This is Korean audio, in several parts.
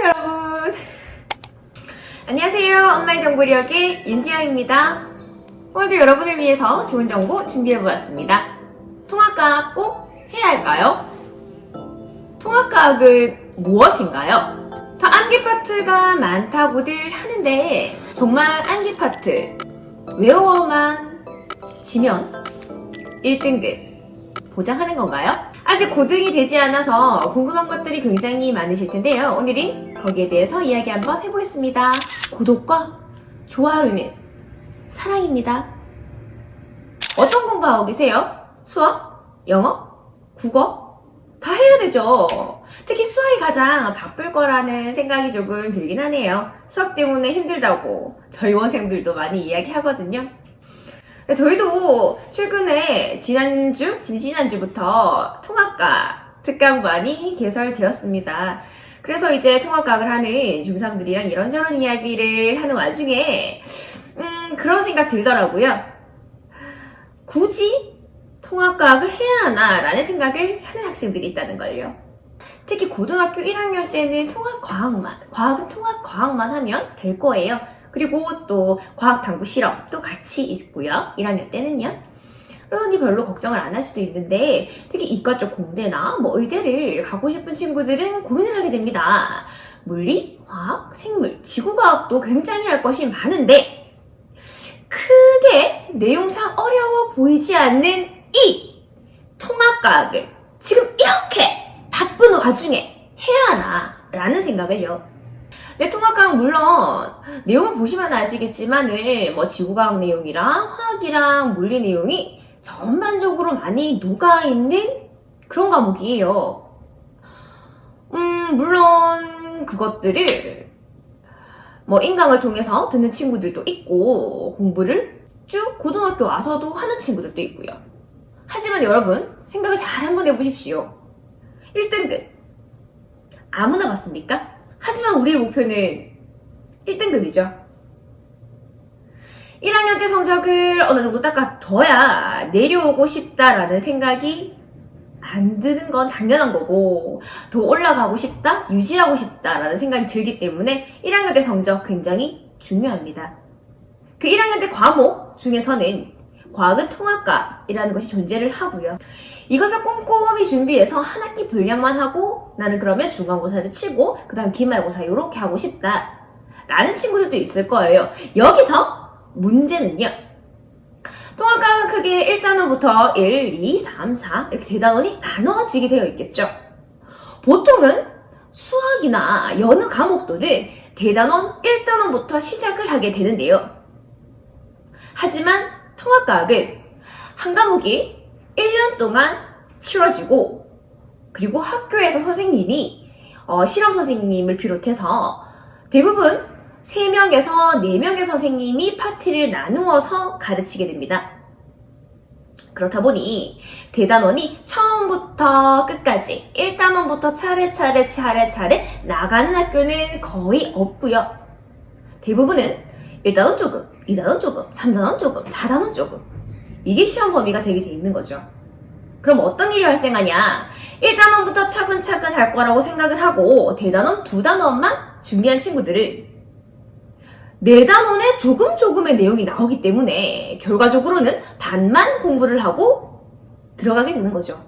여러분. 안녕하세요. 엄마의 정보력의 윤지영입니다. 오늘도 여러분을 위해서 좋은 정보 준비해보았습니다. 통합과학 꼭 해야 할까요? 통합과학은 무엇인가요? 다 암기 파트가 많다고들 하는데 정말 암기 파트 외워만 지면 1등급 보장하는 건가요? 아직 고등이 되지 않아서 궁금한 것들이 굉장히 많으실 텐데요. 오늘은 거기에 대해서 이야기 한번 해보겠습니다. 구독과 좋아요는 사랑입니다. 어떤 공부하고 계세요? 수학? 영어? 국어? 다 해야 되죠. 특히 수학이 가장 바쁠 거라는 생각이 조금 들긴 하네요. 수학 때문에 힘들다고 저희 원생들도 많이 이야기하거든요. 저희도 최근에 지난주부터 통합과학 특강반이 개설되었습니다. 그래서 이제 통합과학을 하는 중3들이랑 이런저런 이야기를 하는 와중에 그런 생각 들더라고요. 굳이 통합과학을 해야 하나 라는 생각을 하는 학생들이 있다는 걸요. 특히 고등학교 1학년 때는 과학은 통합과학만 하면 될 거예요. 그리고 또 과학탐구 실험도 같이 있고요. 1학년 때는요. 그러니 별로 걱정을 안 할 수도 있는데 특히 이과 쪽 공대나 의대를 가고 싶은 친구들은 고민을 하게 됩니다. 물리, 화학, 생물, 지구과학도 굉장히 할 것이 많은데 크게 내용상 어려워 보이지 않는 이 통합과학을 지금 이렇게 바쁜 와중에 해야 하나 라는 생각을요. 네, 통합과학 물론 내용을 보시면 아시겠지만은 지구과학 내용이랑 화학이랑 물리 내용이 전반적으로 많이 녹아있는 그런 과목이에요. 물론 그것들을 인강을 통해서 듣는 친구들도 있고 공부를 쭉 고등학교 와서도 하는 친구들도 있고요. 하지만 여러분 생각을 잘 한번 해보십시오. 1등급 아무나 받습니까? 하지만 우리의 목표는 1등급이죠. 1학년 때 성적을 어느 정도 닦아둬야 내려오고 싶다라는 생각이 안 드는 건 당연한 거고 더 올라가고 싶다, 유지하고 싶다라는 생각이 들기 때문에 1학년 때 성적 굉장히 중요합니다. 그 1학년 때 과목 중에서는 과학은 통합과이라는 것이 존재를 하고요. 이것을 꼼꼼히 준비해서 한 학기 분량만 하고 나는 그러면 중간고사를 치고 그 다음 기말고사 이렇게 하고 싶다 라는 친구들도 있을 거예요. 여기서 문제는요. 통합과학은 크게 1단원부터 1, 2, 3, 4 이렇게 대단원이 나눠지게 되어 있겠죠. 보통은 수학이나 여느 과목들은 대단원 1단원부터 시작을 하게 되는데요. 하지만 통합과학은 한 과목이 1년 동안 치러지고 그리고 학교에서 선생님이 실험 선생님을 비롯해서 대부분 3명에서 4명의 선생님이 파트를 나누어서 가르치게 됩니다. 그렇다 보니 대단원이 처음부터 끝까지 1단원부터 차례차례 나가는 학교는 거의 없고요. 대부분은 1단원 조금, 2단원 조금, 3단원 조금, 4단원 조금 이게 시험 범위가 되게 돼 있는 거죠. 그럼 어떤 일이 발생하냐? 1단원부터 차근차근 할 거라고 생각을 하고 대단원 2단원만 준비한 친구들은 4단원에 조금의 내용이 나오기 때문에 결과적으로는 반만 공부를 하고 들어가게 되는 거죠.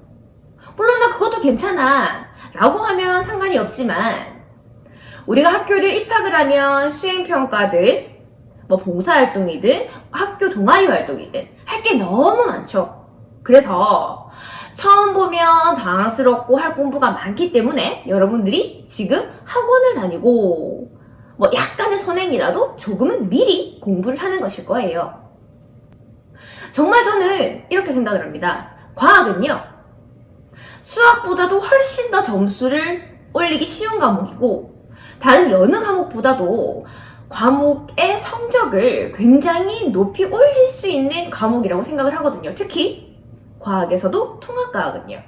물론 나 그것도 괜찮아 라고 하면 상관이 없지만 우리가 학교를 입학을 하면 수행평가들 봉사활동이든 학교 동아리 활동이든 할 게 너무 많죠. 그래서 처음 보면 당황스럽고 할 공부가 많기 때문에 여러분들이 지금 학원을 다니고 약간의 선행이라도 조금은 미리 공부를 하는 것일 거예요. 정말 저는 이렇게 생각을 합니다. 과학은요. 수학보다도 훨씬 더 점수를 올리기 쉬운 과목이고 다른 여느 과목보다도 과목의 성적을 굉장히 높이 올릴 수 있는 과목이라고 생각을 하거든요. 특히 과학에서도 통합과학은요.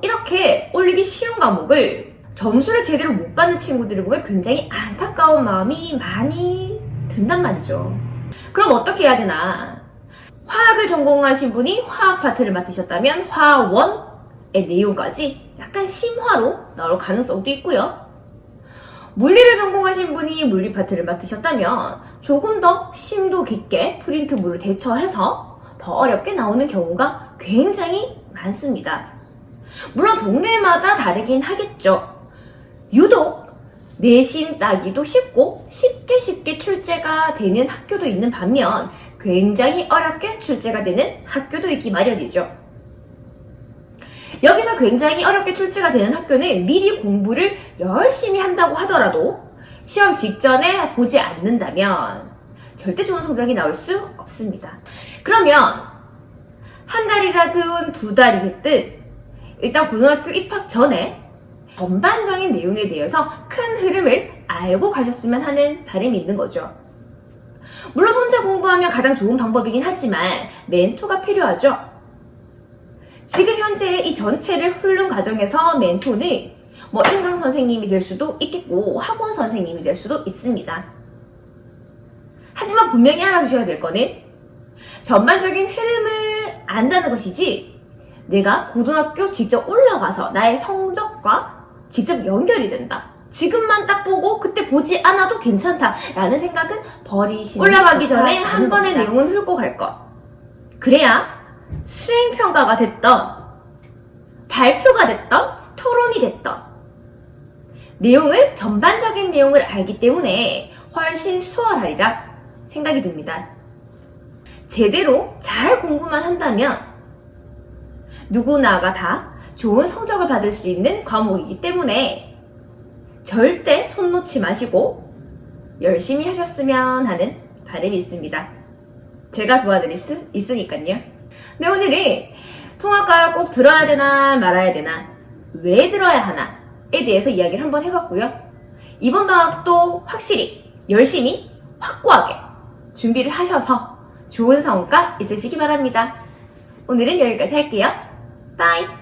이렇게 올리기 쉬운 과목을 점수를 제대로 못 받는 친구들을 보면 굉장히 안타까운 마음이 많이 든단 말이죠. 그럼 어떻게 해야 되나? 화학을 전공하신 분이 화학 파트를 맡으셨다면 화원의 내용까지 약간 심화로 나올 가능성도 있고요. 물리를 전공하신 분이 물리 파트를 맡으셨다면 조금 더 심도 깊게 프린트물을 대처해서 더 어렵게 나오는 경우가 굉장히 많습니다. 물론 동네마다 다르긴 하겠죠. 유독 내신 따기도 쉽고 쉽게 출제가 되는 학교도 있는 반면 굉장히 어렵게 출제가 되는 학교도 있기 마련이죠. 여기서 굉장히 어렵게 출제가 되는 학교는 미리 공부를 열심히 한다고 하더라도 시험 직전에 보지 않는다면 절대 좋은 성적이 나올 수 없습니다. 그러면 한 달이라든 두 달이 됐든 일단 고등학교 입학 전에 전반적인 내용에 대해서 큰 흐름을 알고 가셨으면 하는 바람이 있는 거죠. 물론 혼자 공부하면 가장 좋은 방법이긴 하지만 멘토가 필요하죠. 지금 현재 이 전체를 훑는 과정에서 멘토는 인강 선생님이 될 수도 있겠고 학원 선생님이 될 수도 있습니다. 하지만 분명히 알아두셔야 될 거는 전반적인 흐름을 안다는 것이지 내가 고등학교 직접 올라가서 나의 성적과 직접 연결이 된다. 지금만 딱 보고 그때 보지 않아도 괜찮다라는 생각은 버리시는 게 올라가기 전에 한 번의 내용은 훑고 갈 것. 그래야 수행평가가 됐던 발표가 됐던 토론이 됐던 내용을 전반적인 내용을 알기 때문에 훨씬 수월하리라 생각이 듭니다. 제대로 잘 공부만 한다면 누구나가 다 좋은 성적을 받을 수 있는 과목이기 때문에 절대 손 놓지 마시고 열심히 하셨으면 하는 바람이 있습니다. 제가 도와드릴 수 있으니까요. 네, 오늘은 통합과를 꼭 들어야 되나 말아야 되나, 왜 들어야 하나에 대해서 이야기를 한번 해봤고요. 이번 방학도 확실히 열심히 확고하게 준비를 하셔서 좋은 성과 있으시기 바랍니다. 오늘은 여기까지 할게요. 빠이!